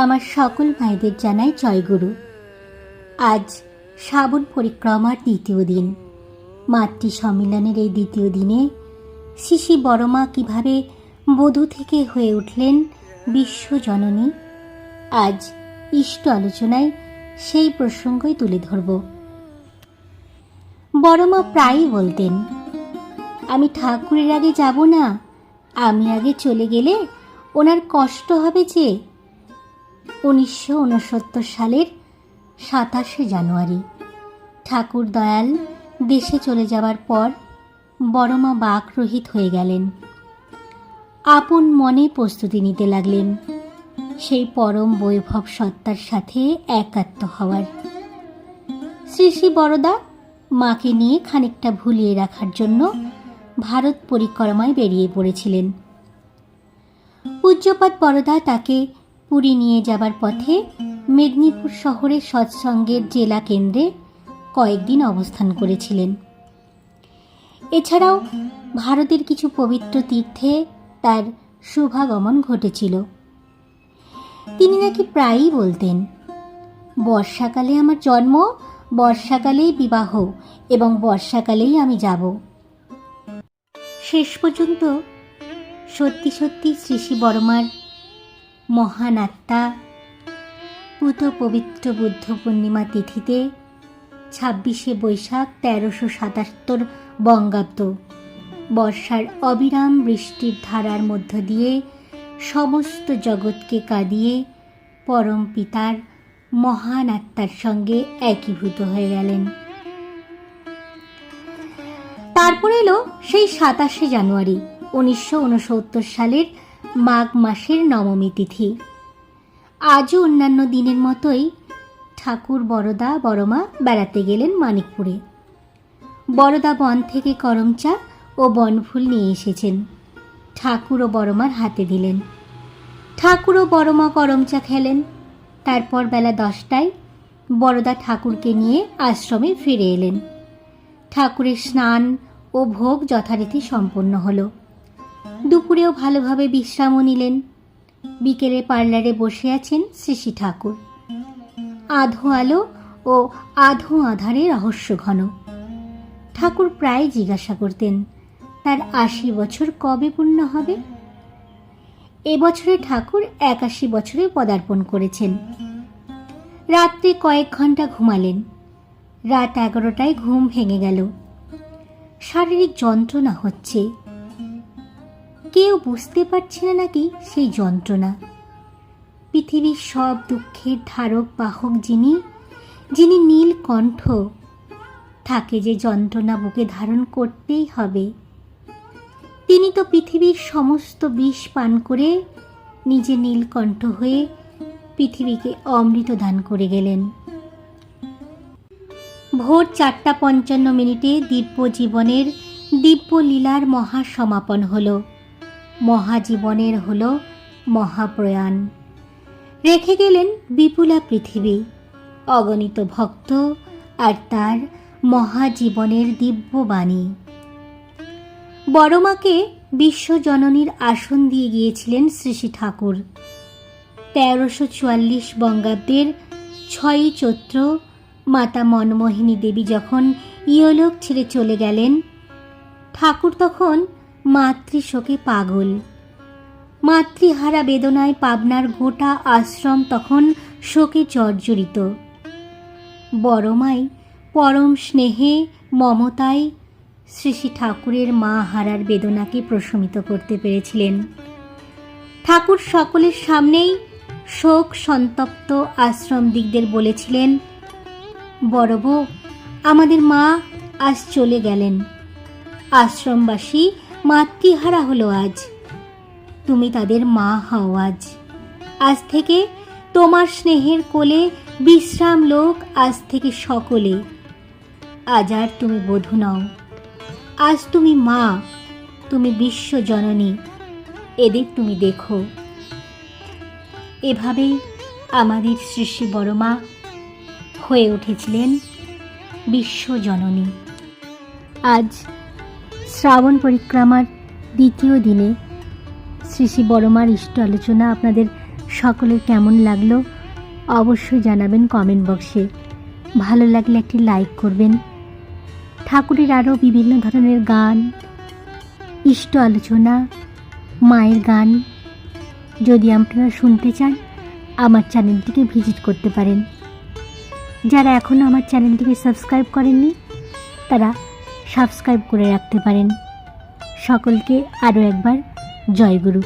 আমার সকল ভাইদের জানাই জয়গুরু। আজ শ্রাবণ পরিক্রমার দ্বিতীয় দিন। মাতৃ সম্মিলনের এই দ্বিতীয় দিনে শ্রী বড়মা কীভাবে বধূ থেকে হয়ে উঠলেন বিশ্বজননী, আজ ইষ্ট আলোচনায় সেই প্রসঙ্গই তুলে ধরব। বড়মা প্রায়ই বলতেন, আমি ঠাকুরের আগে যাব না, আমি আগে চলে গেলে ওনার কষ্ট হবে যে। 1969 সালের 27শে জানুয়ারি ঠাকুর দয়াল দেশে চলে যাবার পর বড়মা বাকরহিত হয়ে গেলেন। আপন মনে প্রস্তুতি নিতে লাগলেন সেই পরম বৈভব সত্তার সাথে একাত্ম হওয়ার। শ্রী বড়দা মাকে নিয়ে খানিকটা ভুলিয়ে রাখার জন্য ভারত পরিক্রমায় বেরিয়ে পড়েছিলেন। পূজ্যপাদ বড়দা তাকে পুরী নিয়ে যাবার পথে মেদিনীপুর শহরের সৎসঙ্গের জেলা কেন্দ্রে কয়েকদিন অবস্থান করেছিলেন। এছাড়াও ভারতের কিছু পবিত্র তীর্থে তার শুভাগমন ঘটেছিল। তিনি নাকি প্রায়ই বলতেন, বর্ষাকালে আমার জন্ম, বর্ষাকালেই বিবাহ এবং বর্ষাকালেই আমি যাব। শেষ পর্যন্ত সত্যি সত্যি শ্রী বড়মার মহান আত্মা পুত পবিত্র বুদ্ধ পূর্ণিমা তিথিতে 26শে বৈশাখ 1377 বঙ্গাব্দ বর্ষার অবিরাম বৃষ্টির ধারার মধ্য দিয়ে সমস্ত জগৎকে কাঁদিয়ে পরম পিতার মহান আত্মার সঙ্গে একীভূত হয়ে গেলেন। তারপর এলো সেই 27শে জানুয়ারি 1969 সালের মাঘ মাসের নবমী তিথি। আজও অন্যান্য দিনের মতোই ঠাকুর বড়দা বড়মা বেড়াতে গেলেন মানিকপুরে। বড়দা বন থেকে করমচা ও বনফুল নিয়ে এসেছেন, ঠাকুর ও বড়মার হাতে দিলেন। ঠাকুর ও বড়মা করমচা খেলেন। তারপর বেলা 10টায় বড়দা ঠাকুরকে নিয়ে আশ্রমে ফিরে এলেন। ঠাকুরের স্নান ও ভোগ যথারীতি সম্পন্ন হলো। দুপুরেও ভালোভাবে বিশ্রামও নিলেন। বিকেলে পার্লারে বসে আছেন শ্রী ঠাকুর। আধো আলো ও আধো আধারে রহস্য ঘন। ঠাকুর প্রায় জিজ্ঞাসা করতেন, তার 80 বছর কবে পূর্ণ হবে। এবছরে ঠাকুর 81 বছরে পদার্পণ করেছেন। রাত্রে কয়েক ঘন্টা ঘুমালেন। রাত 11টায় ঘুম ভেঙে গেল। শারীরিক যন্ত্রণা হচ্ছে, কেউ বুঝতে পারছে না নাকি সেই যন্ত্রণা। পৃথিবীর সব দুঃখের ধারক বাহক যিনি নীলকণ্ঠ, তাকে যে যন্ত্রণা বুকে ধারণ করতেই হবে। তিনি তো পৃথিবীর সমস্ত বিষ পান করে নিজে নীলকণ্ঠ হয়ে পৃথিবীকে অমৃত দান করে গেলেন। ভোর 4:55 দিব্য জীবনের দিব্য লীলার মহাসমাপন হল। মহাজীবনের হল মহাপ্রয়াণ। রেখে গেলেন বিপুলা পৃথিবী, অগণিত ভক্ত আর তার মহাজীবনের দিব্য বাণী। বড়মাকে বিশ্বজননীর আসন দিয়ে গিয়েছিলেন শ্রী ঠাকুর। 1344 বঙ্গাব্দের 6ই চৈত্র মাতা মনমোহিনী দেবী যখন ইহলোক ছেড়ে চলে গেলেন, ঠাকুর তখন মাতৃশোকে পাগল। মাতৃহারা বেদনায় পাবনার গোটা আশ্রম তখন শোকে জর্জরিত। বড়মাই পরম স্নেহে মমতায় শ্রী ঠাকুরের মা হারার বেদনাকে প্রশমিত করতে পেরেছিলেন। ঠাকুর সকলের সামনেই শোক সন্তপ্ত আশ্রম দিকদের বলেছিলেন, বড় বউ, আমাদের মা আজ চলে গেলেন। আশ্রমবাসী মাতৃহারা হলো আজ। তুমি তাদের মা হও আজ। আজ থেকে তোমার স্নেহের কোলে বিশ্রাম লোক আজ থেকে সকলে। আজ আর তুমি বধূ নও, আজ তুমি মা, তুমি বিশ্বজননী। এদের তুমি দেখো। এভাবেই আমাদের শ্রী বড়মা হয়ে উঠেছিলেন বিশ্বজননী। আজ শ্রাবণ পরিক্রমার দ্বিতীয় দিনে শ্রী বড়মার ইষ্ট আলোচনা আপনাদের সকলের কেমন লাগলো অবশ্যই জানাবেন কমেন্ট বক্সে। ভালো লাগলে একটি লাইক করবেন। ঠাকুরের আরও বিভিন্ন ধরনের গান, ইষ্ট আলোচনা, মায়ের গান যদি আপনারা শুনতে চান আমার চ্যানেলটিকে ভিজিট করতে পারেন। যারা এখনও আমার চ্যানেলটিকে সাবস্ক্রাইব করেননি তারা সাবস্ক্রাইব করে রাখতে পারেন। সকলকে আরও একবার জয়গুরু।